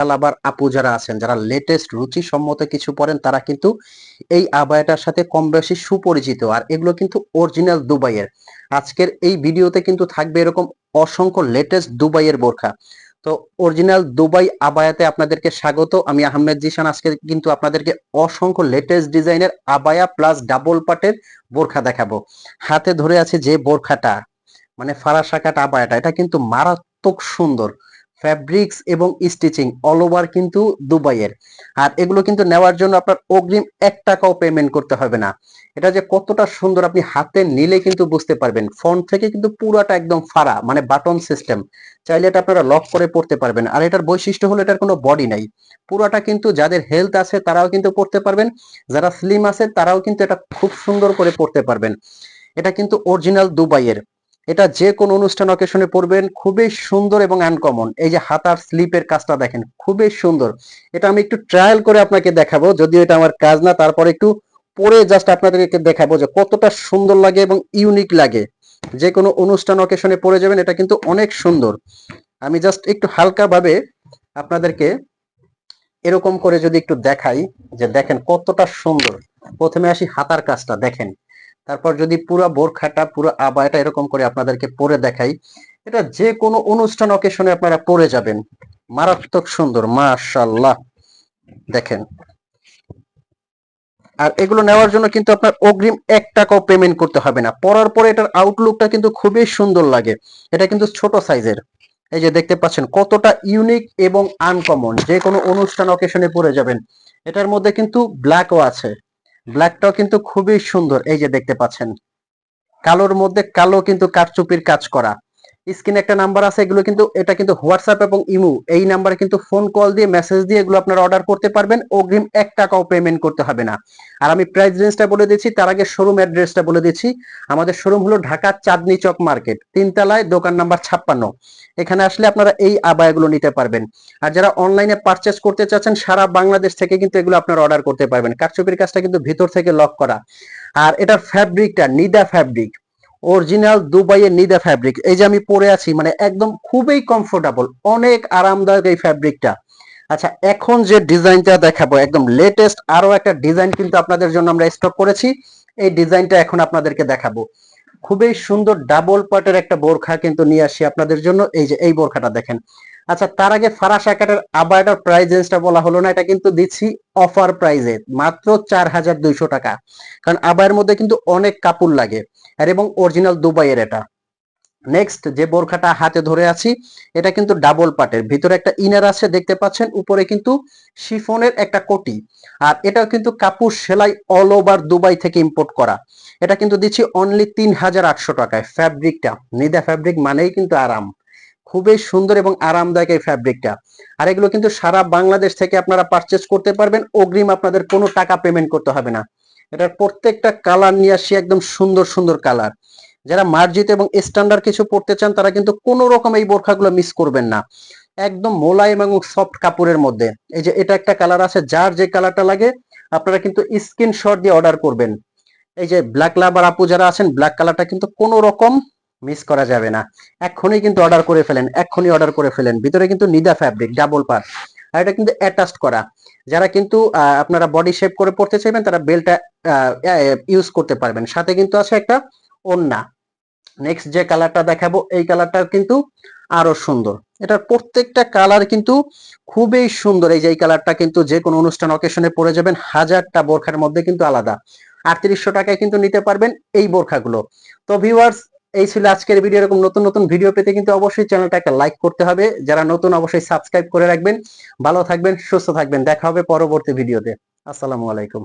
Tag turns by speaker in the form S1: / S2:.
S1: আবার আপু যারা আছেন, যারা লেটেস্ট রুচিসম্মত কিছু পরেন, তারা কিন্তু এই আবায়াটার সাথে কম বেশি সুপরিচিত। আর এগুলো কিন্তু অরিজিনাল দুবাইয়ের। আজকের এই ভিডিওতে কিন্তু থাকবে এরকম অসংখ্য লেটেস্ট দুবাইয়ের বোরখা। তো অরিজিনাল দুবাই আবায়াতে আপনাদেরকে স্বাগত। আমি আহমেদ জিশান। আজকে কিন্তু আপনাদেরকে অসংখ্য লেটেস্ট ডিজাইনের আবায়া প্লাস ডাবল পাটের বোরখা দেখাবো। হাতে ধরে আছে যে বোরখাটা, মানে ফারাসা কাট আবায়াটা, এটা কিন্তু মারাত্মক সুন্দর। ফ্যাব্রিক্স এবং স্টিচিং অল ওভার কিন্তু দুবাইয়ের। আর এগুলো কিন্তু নেওয়ার জন্য আপনার অগ্রিম 1 টাকাও পেমেন্ট করতে হবে না। এটা যে কতটা সুন্দর আপনি হাতে নিলে কিন্তু বুঝতে পারবেন। ফ্রন্ট থেকে কিন্তু পুরাটা একদম ফাড়া, মানে বাটন সিস্টেম। চাইলে এটা আপনারা লক করে পড়তে পারবেন। আর এটার বৈশিষ্ট্য হলো এটার কোনো বডি নাই। পুরাটা কিন্তু যাদের হেলথ আছে তারাও কিন্তু পড়তে পারবেন, যারা স্লিম আছে তারাও কিন্তু এটা খুব সুন্দর করে পড়তে পারবেন। এটা কিন্তু অরিজিনাল দুবাইয়ের। এটা যে কোনো অনুষ্ঠান অকেশনে পরবেন, খুবই সুন্দর এবং আনকমন। এই যে হাতার স্লিপের কাজটা দেখেন, খুবই সুন্দর। এটা আমি একটু ট্রায়াল করে আপনাকে দেখাবো, যদিও এটা আমার কাজ না, তারপরে একটু পরে জাস্ট আপনাদেরকে দেখাবো যে কতটা সুন্দর লাগে এবং ইউনিক লাগে। যে কোনো অনুষ্ঠান অকেশনে পরে যাবেন, এটা কিন্তু অনেক সুন্দর। আমি জাস্ট একটু হালকা ভাবে আপনাদেরকে এরকম করে যদি একটু দেখাই, যে দেখেন কতটা সুন্দর। প্রথমে আসি হাতার কাজটা দেখেন, তারপর যদি পুরো বোরখাটা পুরো আবায়াটা এরকম করে আপনাদেরকে পরে দেখাই, এটা যে কোনো অনুষ্ঠান অকেশনে আপনারা পরে যাবেন। মারাত্মক সুন্দর, মাশাআল্লাহ। দেখেন, আর এগুলো নেওয়ার জন্য কিন্তু আপনার অগ্রিম 1 টাকাও পেমেন্ট করতে হবে না। পরার পরে এটার আউটলুকটা কিন্তু খুবই সুন্দর লাগে। এটা কিন্তু ছোট সাইজের। এই যে দেখতে পাচ্ছেন কতটা ইউনিক এবং আনকমন, যে কোনো অনুষ্ঠান অকেশনে পরে যাবেন। এটার মধ্যে কিন্তু ব্ল্যাকও আছে। ব্ল্যাকটাও কিন্তু খুবই সুন্দর। এই যে দেখতে পাচ্ছেন কালোর মধ্যে কালো কিন্তু কারচুপির কাজ করা। স্ক্রিনে একটা নাম্বার আছে, এগুলো কিন্তু এটা কিন্তু হোয়াটসঅ্যাপ এবং ইমো, এই নাম্বারে কিন্তু ফোন কল দিয়ে মেসেজ দিয়ে এগুলো আপনারা অর্ডার করতে পারবেন। অগ্রিম 1 টাকাও পেমেন্ট করতে হবে না। আর আমি প্রাইস রেঞ্জটা বলে দিচ্ছি, তার আগে শোরুম অ্যাড্রেসটা বলে দিচ্ছি। আমাদের শোরুম হলো ঢাকা চাঁদনি চক মার্কেট, 3 তলায়, দোকান নাম্বার 56। এখানে আসলে আপনারা এই আবায়াগুলো নিতে পারবেন। আর যারা অনলাইনে পারচেস করতে চাচ্ছেন, সারা বাংলাদেশ থেকে কিন্তু এগুলো আপনারা অর্ডার করতে পারবেন। কারচুপির কাজটা কিন্তু ভিতর থেকে লক করা। আর এটার ফ্যাব্রিকটা নিদা ফ্যাব্রিক, অরিজিনাল দুবাইয়ের নিদা ফ্যাব্রিক। এই যে আমি পরে আছি, মানে একদম খুবই কমফোর্টেবল, অনেক আরামদায়ক এই ফ্যাব্রিকটা। আচ্ছা, এখন যে ডিজাইনটা দেখাবো একদম লেটেস্ট, আরো একটা ডিজাইন কিন্তু আপনাদের জন্য আমরা স্টক করেছি। এই ডিজাইনটা এখন আপনাদেরকে দেখাবো। খুবই সুন্দর ডাবল পাটের একটা বোরখা কিন্তু নিয়ে আসি আপনাদের জন্য। এই যে এই বোরখাটা দেখেন। আচ্ছা, তার আগে ফারাসা কাটের আবায়াটার প্রাইস রেঞ্জটা বলা হলো না, এটা কিন্তু দিচ্ছি অফার প্রাইজে মাত্র 4200 টাকা। কারণ আবায়ের মধ্যে কিন্তু অনেক কাপড় লাগে, আর এবং অরিজিনাল দুবাইয়ের এটা। নেক্সট যে বোরখাটা হাতে ধরে আছি, এটা কিন্তু ডাবল পাটের, ভিতরে একটা ইনার আছে দেখতে পাচ্ছেন, উপরে কিন্তু শিফনের একটা কোটি। আর এটাও কিন্তু কাপড় সেলাই অল ওভার দুবাই থেকে ইম্পোর্ট করা। এটা কিন্তু দিচ্ছি অনলি 3800 টাকায়। ফ্যাব্রিকটা নিদা ফ্যাব্রিক মানেই কিন্তু আরাম। খুবই সুন্দর এবং আরামদায়ক এই ফ্যাব্রিকটা। আর এগুলো কিন্তু সারা বাংলাদেশ থেকে আপনারা পারচেস করতে পারবেন। অগ্রিম আপনাদের কোনো টাকা পেমেন্ট করতে হবে না। এটার প্রত্যেকটা কালার নিয়ে আসি, একদম সুন্দর সুন্দর কালার। যারা মার্জিত এবং স্ট্যান্ডার্ড কিছু পড়তে চান, তারা কিন্তু কোনো রকম এই বোরখাগুলো মিস করবেন না। একদম মোলায়েম এবং সফট কাপড়ের মধ্যে। এই যে এটা একটা কালার আছে, যার যে কালারটা লাগে আপনারা কিন্তু স্ক্রিনশট দিয়ে অর্ডার করবেন। এই যে ব্ল্যাক লাভার আপু যারা আছেন, ব্ল্যাক কালারটা কিন্তু কোনো রকম মিস করা যাবে না। এক্ষুনি কিন্তু অর্ডার করে ফেলেন, এক্ষুনি অর্ডার করে ফেলেন। ভিতরে কিন্তু নিদা ফ্যাব্রিক ডাবল পার। আর এটা কিন্তু অ্যাটাচড করা। যারা কিন্তু আপনারা বডি শেপ করে পড়তে চাইবেন, তারা বেলটা ইউজ করতে পারবেন। সাথে কিন্তু আছে একটা ওড়না। নেক্সট যে কালারটা দেখাবো, এই কালারটা কিন্তু আরো সুন্দর। এটার প্রত্যেকটা কালার কিন্তু খুবই সুন্দর। এই যে এই কালারটা কিন্তু যে কোনো অনুষ্ঠান অকেশনে পরে যাবেন, হাজারটা বোরখার মধ্যে কিন্তু আলাদা। 3800 টাকায় কিন্তু নিতে পারবেন এই বোরখাগুলো। তো ভিউয়ার্স, এই ছিল আজকের ভিডিও। এরকম নতুন নতুন ভিডিও পেতে কিন্তু অবশ্যই চ্যানেলটা একটা লাইক করতে হবে। যারা নতুন অবশ্যই সাবস্ক্রাইব করে রাখবেন। ভালো থাকবেন, সুস্থ থাকবেন, দেখা হবে পরবর্তী ভিডিওতে। আসসালামু আলাইকুম।